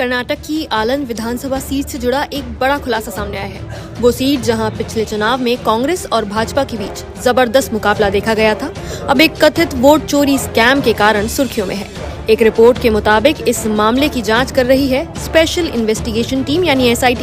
कर्नाटक की आलन विधानसभा सीट से जुड़ा एक बड़ा खुलासा सामने आया है। वो सीट जहां पिछले चुनाव में कांग्रेस और भाजपा के बीच जबरदस्त मुकाबला देखा गया था, अब एक कथित वोट चोरी स्कैम के कारण सुर्खियों में है। एक रिपोर्ट के मुताबिक इस मामले की जांच कर रही है स्पेशल इन्वेस्टिगेशन टीम यानी SIT,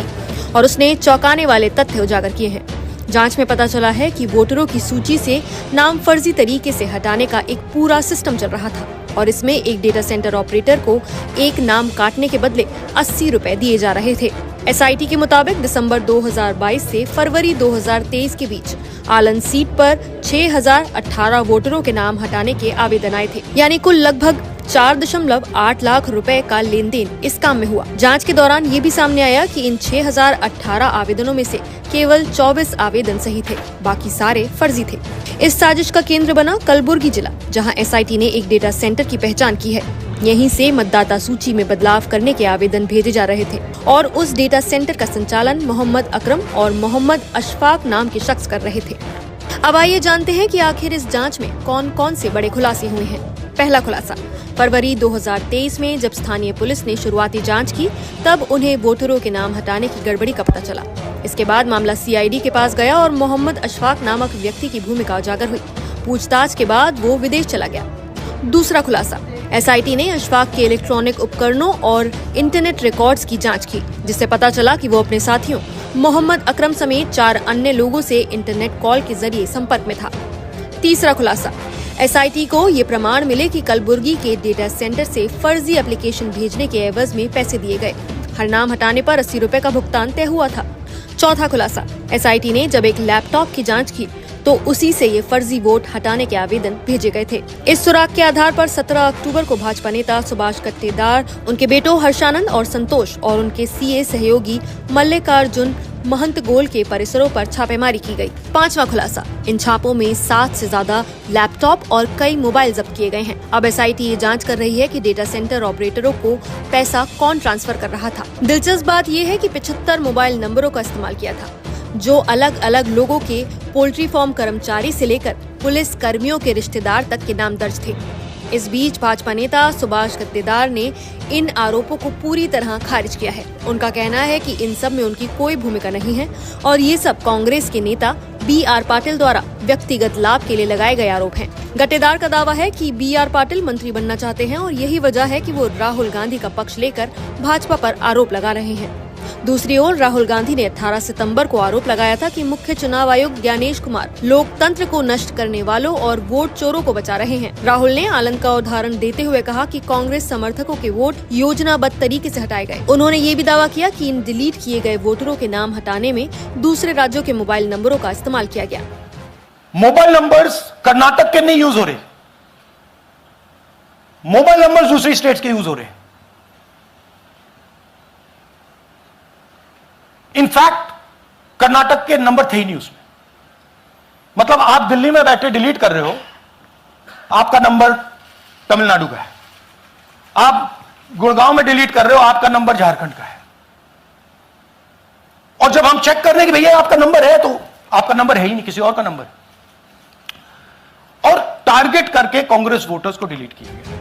और उसने चौंकाने वाले तथ्य उजागर किए हैं। जांच में पता चला है कि वोटरों की सूची से नाम फर्जी तरीके से हटाने का एक पूरा सिस्टम चल रहा था और इसमें एक डेटा सेंटर ऑपरेटर को एक नाम काटने के बदले 80 रुपए दिए जा रहे थे। SIT के मुताबिक दिसंबर 2022 से फरवरी 2023 के बीच आलन सीट पर 6018 वोटरों के नाम हटाने के आवेदन आए थे, यानी कुल लगभग 4.8 लाख रुपए का लेन देन इस काम में हुआ। जांच के दौरान ये भी सामने आया कि इन 6018 आवेदनों में से केवल 24 आवेदन सही थे, बाकी सारे फर्जी थे। इस साजिश का केंद्र बना कलबुर्गी जिला, जहां SIT ने एक डेटा सेंटर की पहचान की है। यहीं से मतदाता सूची में बदलाव करने के आवेदन भेजे जा रहे थे और उस डेटा सेंटर का संचालन मोहम्मद अकरम और मोहम्मद अशफाक नाम के शख्स कर रहे थे। अब आइए जानते हैं कि आखिर इस जांच में कौन कौन से बड़े खुलासे हुए हैं। पहला खुलासा, फरवरी 2023 में जब स्थानीय पुलिस ने शुरुआती जांच की, तब उन्हें वोटरों के नाम हटाने की गड़बड़ी का पता चला। इसके बाद मामला CID के पास गया और मोहम्मद अशफाक नामक व्यक्ति की भूमिका उजागर हुई। पूछताछ के बाद वो विदेश चला गया। दूसरा खुलासा, SIT ने अशफाक के इलेक्ट्रॉनिक उपकरणों और इंटरनेट रिकॉर्ड्स की जांच की, जिससे पता चला कि वो अपने साथियों मोहम्मद अकरम समेत 4 अन्य लोगों से इंटरनेट कॉल के जरिए संपर्क में था। तीसरा खुलासा, SIT को ये प्रमाण मिले कि कलबुर्गी के डेटा सेंटर से फर्जी एप्लीकेशन भेजने के एवज में पैसे दिए गए। हर नाम हटाने पर 80 रुपए का भुगतान तय हुआ था। चौथा खुलासा, SIT ने जब एक लैपटॉप की जांच की तो उसी से ये फर्जी वोट हटाने के आवेदन भेजे गए थे। इस सुराग के आधार पर 17 अक्टूबर को भाजपा नेता सुभाष कट्टेदार, उनके बेटों हर्षानंद और संतोष और उनके CA सहयोगी मल्लिकार्जुन महंत गोल के परिसरों पर छापेमारी की गई। पांचवा खुलासा, इन छापों में 7 से ज्यादा लैपटॉप और कई मोबाइल जब्त किए गए हैं। अब SIT ये जांच कर रही है कि डेटा सेंटर ऑपरेटरों को पैसा कौन ट्रांसफर कर रहा था। दिलचस्प बात यह है कि 75 मोबाइल नंबरों का इस्तेमाल किया था, जो अलग अलग लोगों के पोल्ट्री फार्म कर्मचारी से लेकर पुलिस कर्मियों के रिश्तेदार तक के नाम दर्ज थे। इस बीच भाजपा नेता सुभाष कट्टेदार ने इन आरोपों को पूरी तरह खारिज किया है। उनका कहना है कि इन सब में उनकी कोई भूमिका नहीं है और ये सब कांग्रेस के नेता BR पाटिल द्वारा व्यक्तिगत लाभ के लिए लगाए गए आरोप हैं। कट्टेदार का दावा है कि BR पाटिल मंत्री बनना चाहते हैं और यही वजह है कि वो राहुल गांधी का पक्ष लेकर भाजपा पर आरोप लगा रहे हैं। दूसरी ओर राहुल गांधी ने 18 सितंबर को आरोप लगाया था कि मुख्य चुनाव आयुक्त ज्ञानेश कुमार लोकतंत्र को नष्ट करने वालों और वोट चोरों को बचा रहे हैं। राहुल ने आलन का उदाहरण देते हुए कहा कि कांग्रेस समर्थकों के वोट योजनाबद्ध तरीके से हटाए गए। उन्होंने ये भी दावा किया कि इन डिलीट किए गए वोटरों के नाम हटाने में दूसरे राज्यों के मोबाइल नंबरों का इस्तेमाल किया गया। मोबाइल नंबर्स कर्नाटक के नहीं यूज हो रहे, मोबाइल नंबर्स दूसरी स्टेट्स के यूज हो रहे। इनफैक्ट कर्नाटक के नंबर थे ही नहीं उसमें। मतलब आप दिल्ली में बैठे डिलीट कर रहे हो, आपका नंबर तमिलनाडु का है। आप गुड़गांव में डिलीट कर रहे हो, आपका नंबर झारखंड का है। और जब हम चेक कर रहे हैं कि भैया आपका नंबर है, तो आपका नंबर है ही नहीं, किसी और का नंबर। और टारगेट करके कांग्रेस वोटर्स को डिलीट किया गया।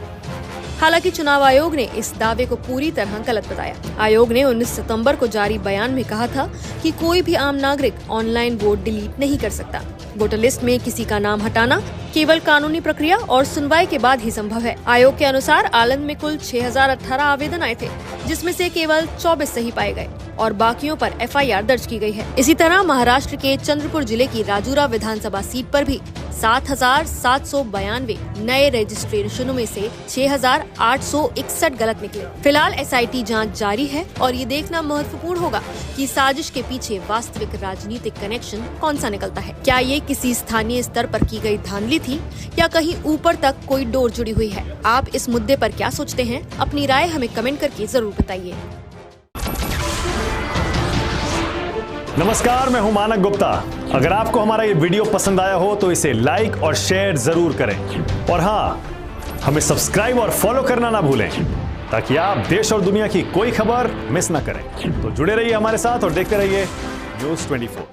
हालांकि चुनाव आयोग ने इस दावे को पूरी तरह गलत बताया। आयोग ने 19 सितंबर को जारी बयान में कहा था कि कोई भी आम नागरिक ऑनलाइन वोट डिलीट नहीं कर सकता। वोटर लिस्ट में किसी का नाम हटाना केवल कानूनी प्रक्रिया और सुनवाई के बाद ही संभव है। आयोग के अनुसार आलन में कुल 6018 आवेदन आए थे, जिसमें से केवल 24 सही पाए गए और बाकियों पर FIR दर्ज की गई है। इसी तरह महाराष्ट्र के चंद्रपुर जिले की राजूरा विधानसभा सीट पर भी 7,792 नए रजिस्ट्रेशनों में से 6,861 गलत निकले। फिलहाल SIT जांच जारी है और ये देखना महत्वपूर्ण होगा कि साजिश के पीछे वास्तविक राजनीतिक कनेक्शन कौन सा निकलता है। क्या ये किसी स्थानीय स्तर पर की गई धांधली थी या कहीं ऊपर तक कोई डोर जुड़ी हुई है? आप इस मुद्दे पर क्या सोचते हैं? अपनी राय हमें कमेंट करके जरूर बताइए। नमस्कार, मैं हूं मानक गुप्ता। अगर आपको हमारा ये वीडियो पसंद आया हो तो इसे लाइक और शेयर जरूर करें और हाँ, हमें सब्सक्राइब और फॉलो करना ना भूलें ताकि आप देश और दुनिया की कोई खबर मिस ना करें। तो जुड़े रहिए हमारे साथ और देखते रहिए News 24।